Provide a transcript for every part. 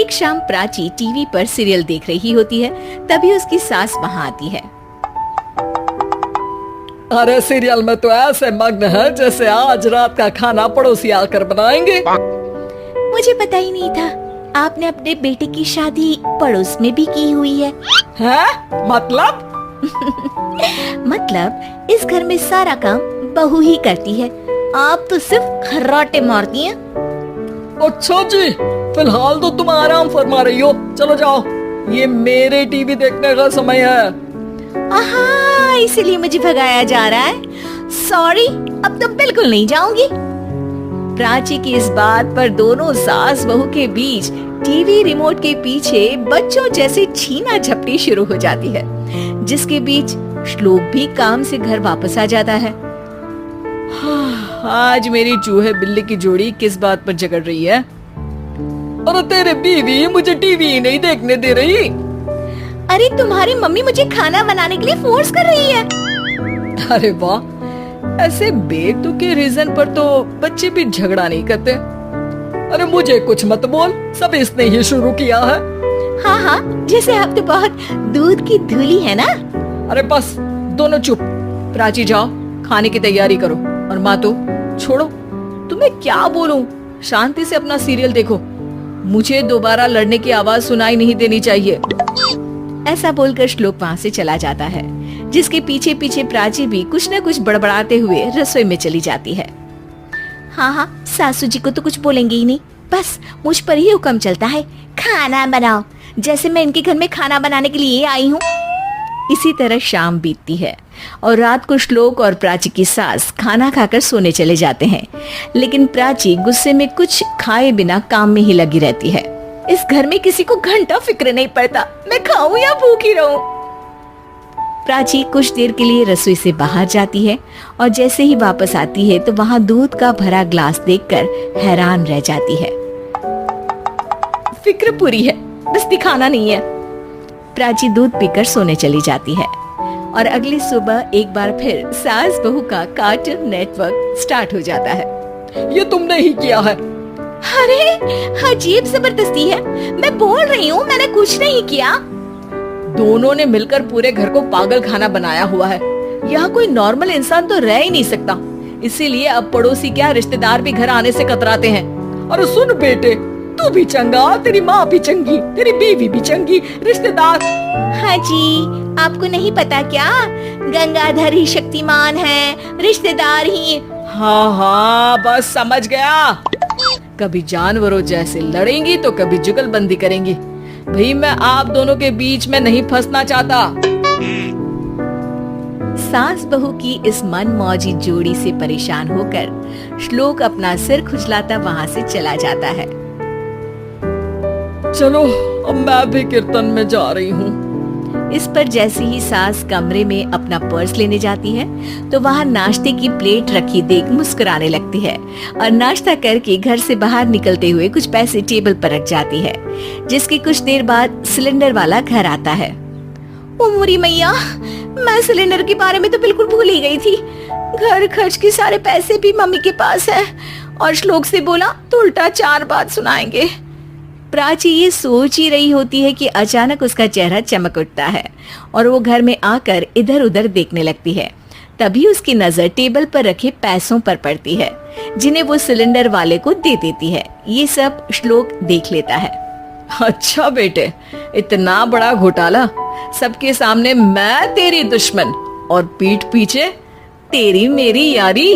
एक शाम प्राची टीवी पर सीरियल देख रही होती है, तभी उसकी सास वहाँ आती है। अरे सीरियल में तो ऐसे मग्न है जैसे आज रात का खाना पड़ोसी आकर बनाएंगे। मुझे पता ही नहीं था आपने अपने बेटे की शादी पड़ोस में भी की हुई है। हैं? मतलब? मतलब इस घर में सारा काम बहू ही करती है, आप तो सिर्फ खर्राटे मारती हैं। अच्छा जी, फिलहाल तो तुम आराम फरमा रही हो, चलो जाओ, ये मेरे टीवी देखने का समय है। आहा, इसीलिए मुझे भगाया जा रहा है। सॉरी, अब तो बिल्कुल नहीं जाऊंगी। प्राची की इस बात पर दोनों सास बहू के बीच टीवी रिमोट के पीछे बच्चों जैसे छीना झपटी शुरू हो जाती है, जिसके बीच श्लोक भी काम से घर वापस आ जाता है। आज मेरी चूहे बिल्ली की जोड़ी किस बात पर झगड़ रही है? अरे तेरे बीवी मुझे टीवी नहीं देखने दे रही। अरे तुम्हारी मम्मी मुझे खाना बनाने के लिए फोर्स कर रही है। अरे वाह, ऐसे बेतुके रीजन पर तो बच्चे भी झगड़ा नहीं करते। अरे मुझे कुछ मत बोल, सब इसने ही शुरू किया है। हाँ हाँ, जैसे आप तो बहुत दूध की धूली है ना। अरे बस दोनों चुप। प्राची जाओ, खाने की तैयारी करो, और माँ तो छोड़ो, तुम्हें क्या बोलूं, शांति से अपना सीरियल देखो, मुझे दोबारा लड़ने की आवाज सुनाई नहीं देनी चाहिए। ऐसा बोलकर श्लोक वहाँ से चला जाता है, जिसके पीछे पीछे प्राची भी कुछ न कुछ बड़बड़ाते हुए रसोई में चली जाती है। हाँ हाँ, सासू जी को तो कुछ बोलेंगे ही नहीं, बस मुझ पर ही हुक्म चलता है, खाना बनाओ, जैसे मैं इनके घर में खाना बनाने के लिए आई हूँ। इसी तरह शाम बीतती है और रात को श्लोक और प्राची की सास खाना खाकर सोने चले जाते हैं, लेकिन प्राची गुस्से में कुछ खाए बिना काम में ही लगी रहती है। इस घर में किसी को घंटा फिक्र नहीं पड़ता, मैं खाऊं या भूखी रहूं। प्राची कुछ देर के लिए रसोई से बाहर जाती है और जैसे ही वापस आती है तो वहाँ दूध का भरा ग्लास देखकर हैरान रह जाती है। फिक्र पूरी है, बस दिखाना नहीं है। प्राची दूध पीकर सोने चली जाती है और अगली सुबह एक बार फिर सास बहू का कार्टून नेटवर्क स्टार्ट हो जाता है। ये तुमने ही किया है। अरे अजीब जबरदस्ती है, मैं बोल रही हूँ मैंने कुछ नहीं किया। दोनों ने मिलकर पूरे घर को पागल खाना बनाया हुआ है। यहाँ कोई नॉर्मल इंसान तो रह ही नहीं सकता, इसीलिए अब पड़ोसी क्या रिश्तेदार भी घर आने से कतराते हैं। अरे सुन बेटे, तू भी चंगा, तेरी माँ भी चंगी, तेरी बीवी भी चंगी, रिश्तेदार। हाँ जी, आपको नहीं पता क्या, गंगाधर ही शक्तिमान है, रिश्तेदार ही। हाँ हाँ, बस समझ गया। कभी जानवरों जैसे लड़ेंगी तो कभी जुगलबंदी करेंगी। भाई मैं आप दोनों के बीच में नहीं फंसना चाहता। सास बहू की इस मनमौजी जोड़ी से परेशान होकर श्लोक अपना सिर खुजलाता वहाँ से चला जाता है। चलो अब मैं भी कीर्तन में जा रही हूँ। इस पर जैसे ही सास कमरे में अपना पर्स लेने जाती है तो वहाँ नाश्ते की प्लेट रखी देख मुस्कुराने लगती है और नाश्ता करके घर से बाहर निकलते हुए कुछ पैसे टेबल पर रख जाती है, जिसके कुछ देर बाद सिलेंडर वाला घर आता है। ओ मोरी मैया, मैं सिलेंडर के बारे में तो बिल्कुल भूल ही गई थी। घर खर्च के सारे पैसे भी मम्मी के पास है और श्लोक से बोला तो उल्टा 4 बात सुनाएंगे। प्राची ये सोच ही रही होती है कि अचानक उसका चेहरा चमक उठता है और वो घर में आकर इधर उधर देखने लगती है। तभी उसकी नजर टेबल पर रखे पैसों पर पड़ती है, जिन्हें वो सिलेंडर वाले को दे देती है। ये सब श्लोक देख लेता है। अच्छा बेटे, इतना बड़ा घोटाला, सबके सामने मैं तेरी दुश्मन और पीठ पीछे तेरी मेरी यारी।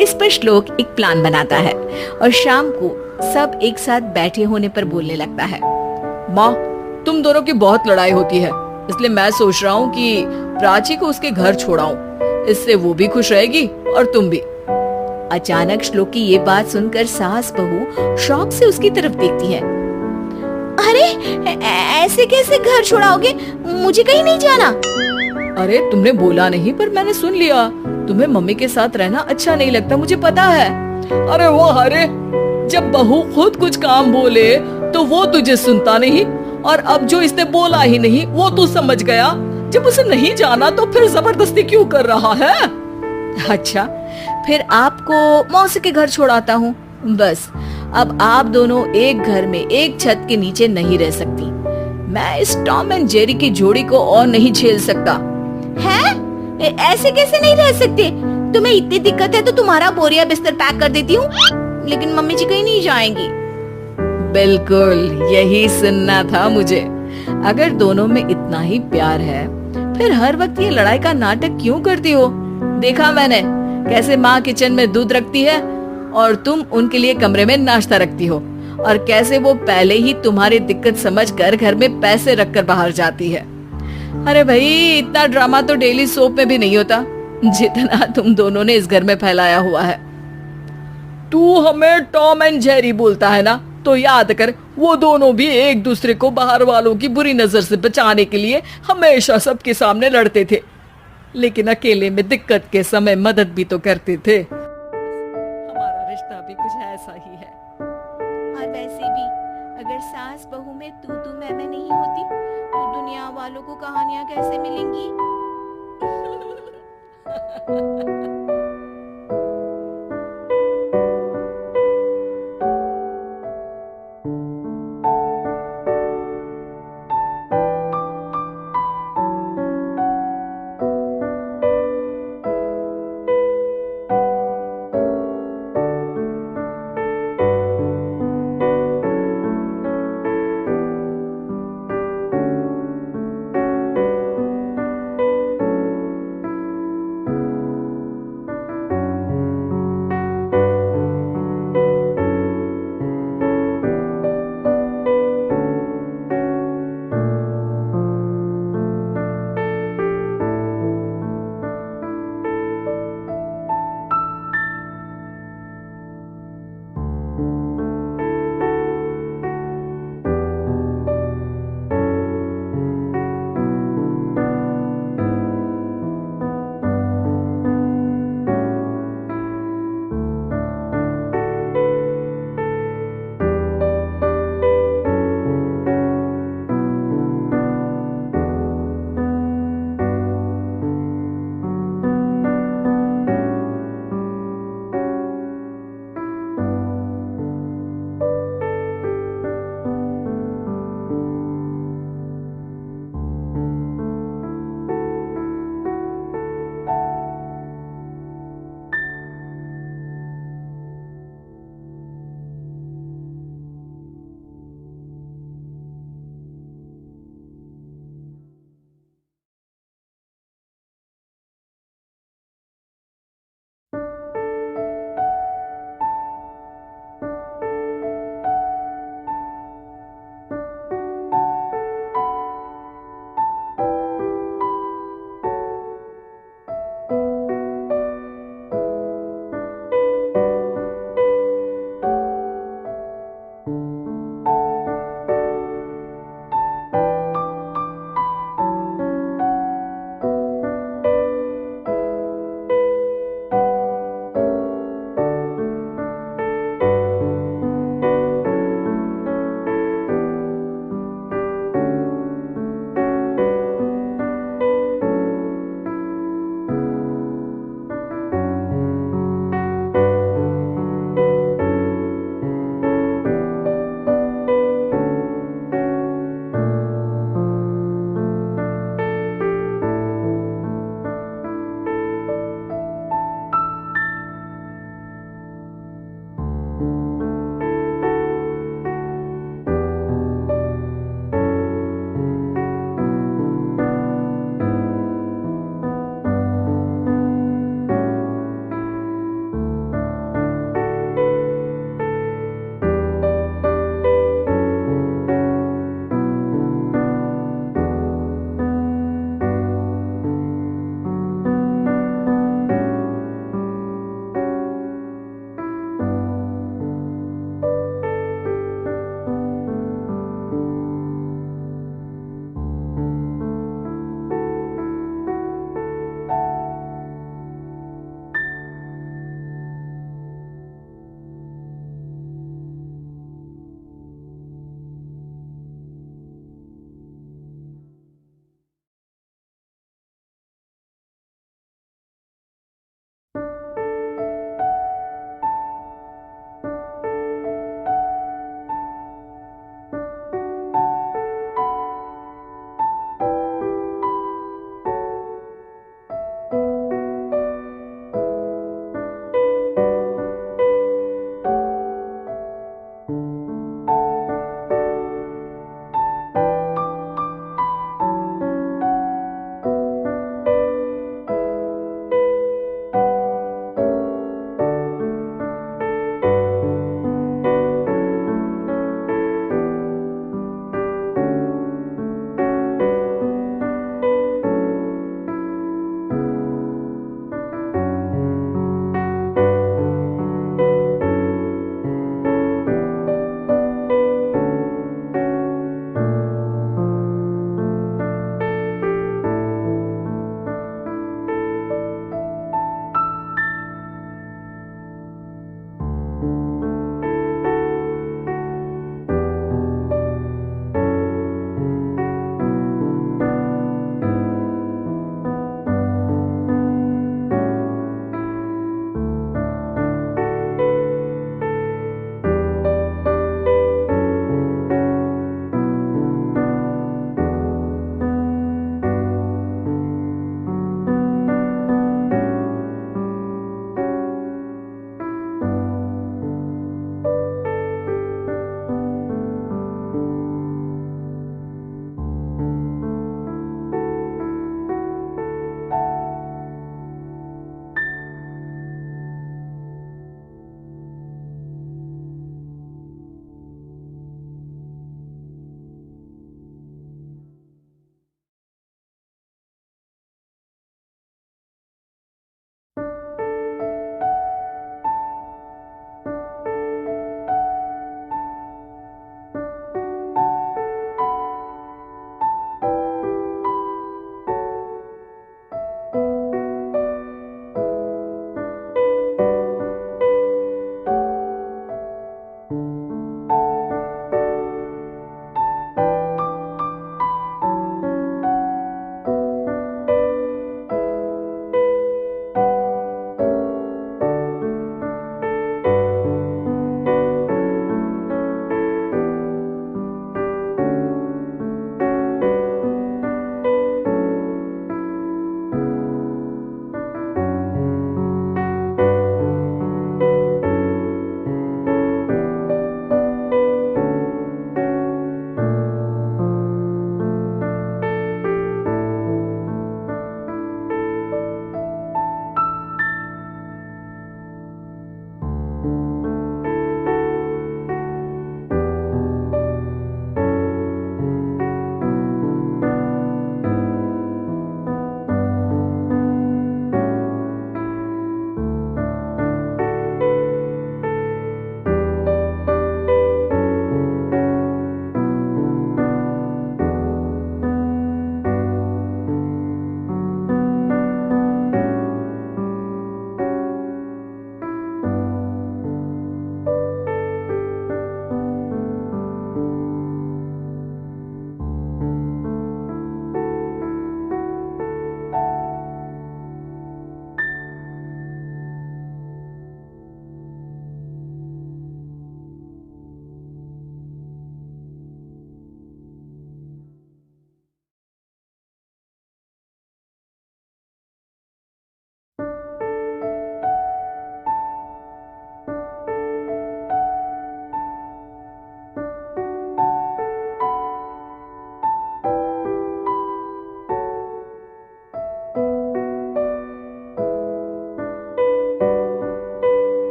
इस पर श्लोक एक प्लान बनाता है और शाम को सब एक साथ बैठे होने पर बोलने लगता है। माँ, तुम दोनों की बहुत लड़ाई होती है, इसलिए मैं सोच रहा हूँ कि प्राची को उसके घर छोड़ाऊं, इससे वो भी खुश रहेगी और तुम भी। अचानक श्लोक की ये बात सुनकर सास बहू शौक से उसकी तरफ देखती है। अरे ऐसे कैसे घर छोड़ाओगे, मुझे कहीं नहीं जाना। अरे तुमने बोला नहीं पर मैंने सुन लिया, तुम्हें मम्मी के साथ रहना अच्छा नहीं लगता, मुझे पता है। अरे वो अरे, जब बहू खुद कुछ काम बोले तो वो तुझे सुनता नहीं, और अब जो इसने बोला ही नहीं वो तू समझ गया। जब उसे नहीं जाना तो फिर जबरदस्ती क्यों कर रहा है? अच्छा, फिर आपको मौसी के घर छोड़ाता हूँ, बस अब आप दोनों एक घर में एक छत के नीचे नहीं रह सकती। मैं इस टॉम एंड जेरी की जोड़ी को और नहीं झेल सकता। है? ऐसे कैसे नहीं रह सकते? तुम्हें इतनी दिक्कत है तो तुम्हारा बोरिया बिस्तर पैक कर देती हूँ, लेकिन मम्मी जी कहीं नहीं जाएंगी। बिल्कुल यही सुनना था मुझे। अगर दोनों में इतना ही प्यार है फिर हर वक्त ये लड़ाई का नाटक क्यों करती हो? देखा मैंने कैसे माँ किचन में दूध रखती है और तुम उनके लिए कमरे में नाश्ता रखती हो, और कैसे वो पहले ही तुम्हारी दिक्कत समझकर घर में पैसे रखकर बाहर जाती है। अरे भाई, इतना ड्रामा तो डेली सोप में भी नहीं होता जितना तुम दोनों ने इस घर में फैलाया हुआ है। तू हमें टॉम एंड जेरी बोलता है ना, तो याद कर वो दोनों भी एक दूसरे को बाहर वालों की बुरी नजर से बचाने के लिए हमेशा सबके सामने लड़ते थे, लेकिन अकेले में दिक्कत के समय मदद भी तो करते थे। हमारा रिश्ता भी कुछ ऐसा ही है। और वैसे भी अगर सास बहू में तू मैं नहीं होती तो दुनिया वालों को कहानियां कैसे मिलेंगी?